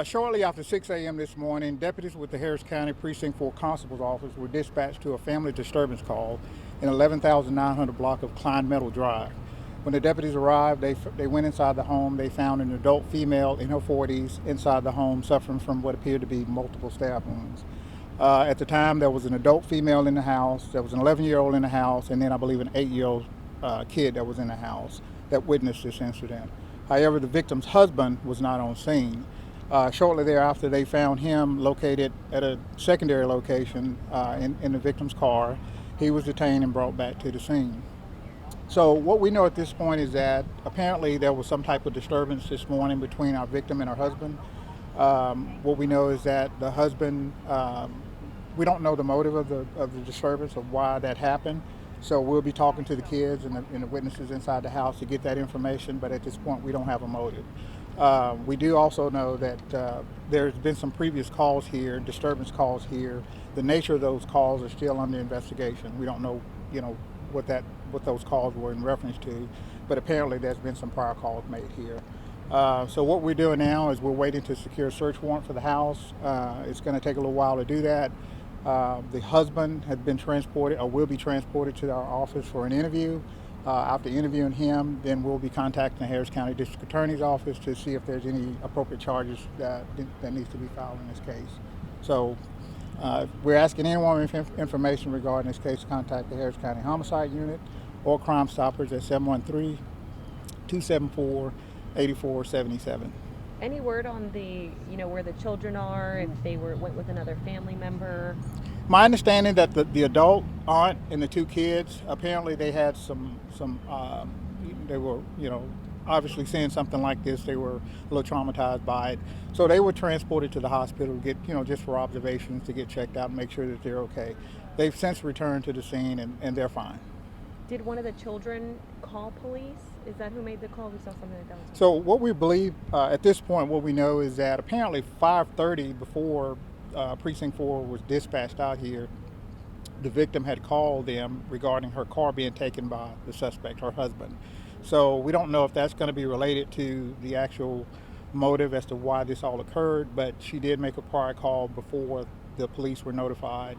Shortly after 6 a.m. this morning, deputies with the Harris County Precinct 4 Constable's Office were dispatched to a family disturbance call in 11,900 block of Klein Meadow Drive. When the deputies arrived, they went inside the home. They found an adult female in her 40s inside the home suffering from what appeared to be multiple stab wounds. At the time, there was an adult female in the house, there was an 11-year-old in the house, and then I believe an 8-year-old kid that was in the house that witnessed this incident. However, the victim's husband was not on scene. Shortly thereafter, they found him located at a secondary location in the victim's car. He was detained and brought back to the scene. So what we know at this point is that apparently there was some type of disturbance this morning between our victim and her husband. What we know is that the husband, we don't know the motive of the disturbance of why that happened. So we'll be talking to the kids and the witnesses inside the house to get that information, but at this point we don't have a motive. We do also know that there's been some previous calls here, disturbance calls here. The nature of those calls are still under investigation. We don't know, what those calls were in reference to, but apparently there's been some prior calls made here. So what we're doing now is we're waiting to secure a search warrant for the house. It's going to take a little while to do that. The husband has been transported or will be transported to our office for an interview. After interviewing him, then we'll be contacting the Harris County District Attorney's Office to see if there's any appropriate charges that needs to be filed in this case. So we're asking anyone with information regarding this case to contact the Harris County Homicide Unit or Crime Stoppers at 713-274-8477. Any word on where the children are, if they went with another family member? My understanding that the adult aunt and the two kids, apparently they had they were, obviously seeing something like this, they were a little traumatized by it. So they were transported to the hospital to get, just for observations, to get checked out and make sure that they're okay. They've since returned to the scene and they're fine. Did one of the children call police? Is that who made the call? We saw something like that. So what we believe at this point, what we know is that apparently 5:30 before Precinct 4 was dispatched out here, the victim had called them regarding her car being taken by the suspect, her husband. So we don't know if that's going to be related to the actual motive as to why this all occurred, but she did make a prior call before the police were notified.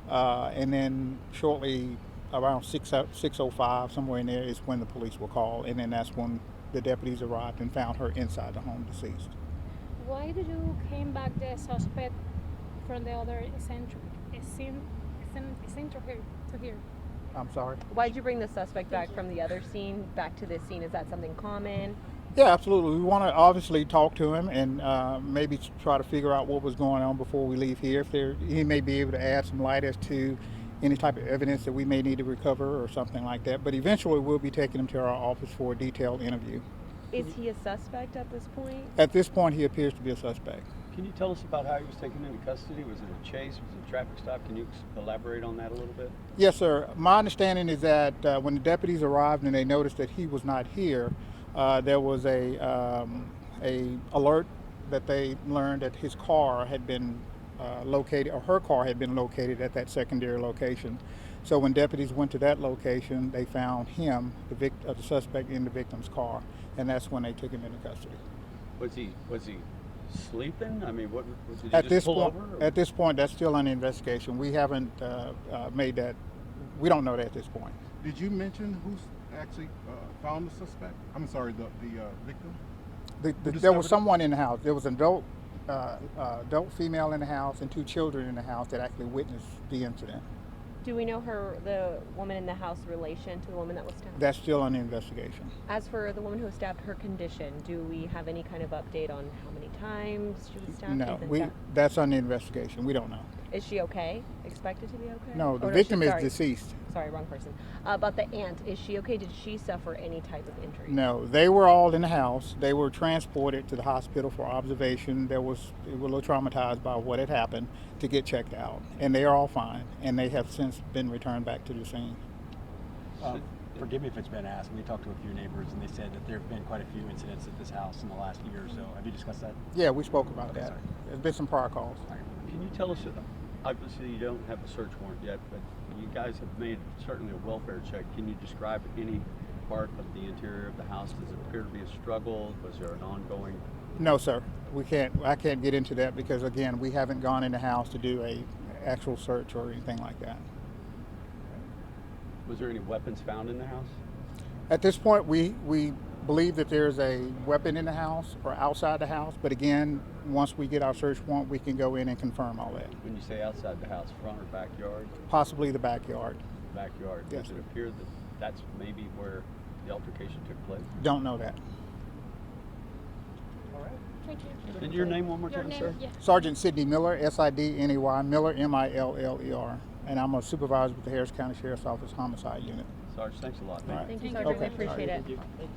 And then shortly around 6:05, somewhere in there, is when the police were called, and then that's when the deputies arrived and found her inside the home deceased. Why did you came back the suspect from the other eccentric to here? I'm sorry? Why did you bring the suspect back from the other scene back to this scene? Is that something common? Yeah, absolutely. We want to obviously talk to him and maybe try to figure out what was going on before we leave here. He may be able to add some light as to any type of evidence that we may need to recover or something like that. But eventually we'll be taking him to our office for a detailed interview. Is he a suspect at this point? At this point, he appears to be a suspect. Can you tell us about how he was taken into custody? Was it a chase? Was it a traffic stop? Can you elaborate on that a little bit? Yes, sir. My understanding is that when the deputies arrived and they noticed that he was not here, there was a alert that they learned that his car had been located, or her car had been located at that secondary location. So when deputies went to that location, they found him, the suspect, in the victim's car, and that's when they took him into custody. Was he sleeping? I mean, what did he At just this pull point, over? Or? at this point, that's still under investigation. We haven't made that. We don't know that at this point. Did you mention who's actually found the suspect? I'm sorry, the victim? There was someone in the house. There was an adult female in the house and two children in the house that actually witnessed the incident. Do we know the woman in the house relation to the woman that was stabbed? That's still under investigation. As for the woman who was stabbed, her condition, do we have any kind of update on how many times she was stabbed? No, that's under investigation. We don't know. Is she okay? Expected to be okay? No, the victim is deceased. Sorry, wrong person. About the aunt, is she okay? Did she suffer any type of injury? No, they were all in the house. They were transported to the hospital for observation. They were a little traumatized by what had happened to get checked out, and they are all fine, and they have since been returned back to the scene. Forgive me if it's been asked. We talked to a few neighbors, and they said that there have been quite a few incidents at this house in the last year or so. Have you discussed that? Yeah, we spoke about that. Sorry. There's been some prior calls. Can you tell us, obviously you don't have a search warrant yet, but you guys have made certainly a welfare check. Can you describe any part of the interior of the house? Does it appear to be a struggle? Was there an ongoing No, sir. We can't. I can't get into that because again, we haven't gone in the house to do a actual search or anything like that. Was there any weapons found in the house? At this point, we believe that there's a weapon in the house or outside the house. But again, once we get our search warrant, we can go in and confirm all that. When you say outside the house, front or backyard? Possibly the backyard. Backyard. Yes, Does it sir. appear that that's maybe where the altercation took place? Don't know that. Thank you. And your name one more Your time, name? sir? Yeah. Sergeant Sidney Miller, S-I-D-N-E-Y, Miller, M-I-L-L-E-R. And I'm a supervisor with the Harris County Sheriff's Office Homicide Unit. Sarge, thanks a lot. All right. Thank you, Thank Sergeant. you. We appreciate Okay. it.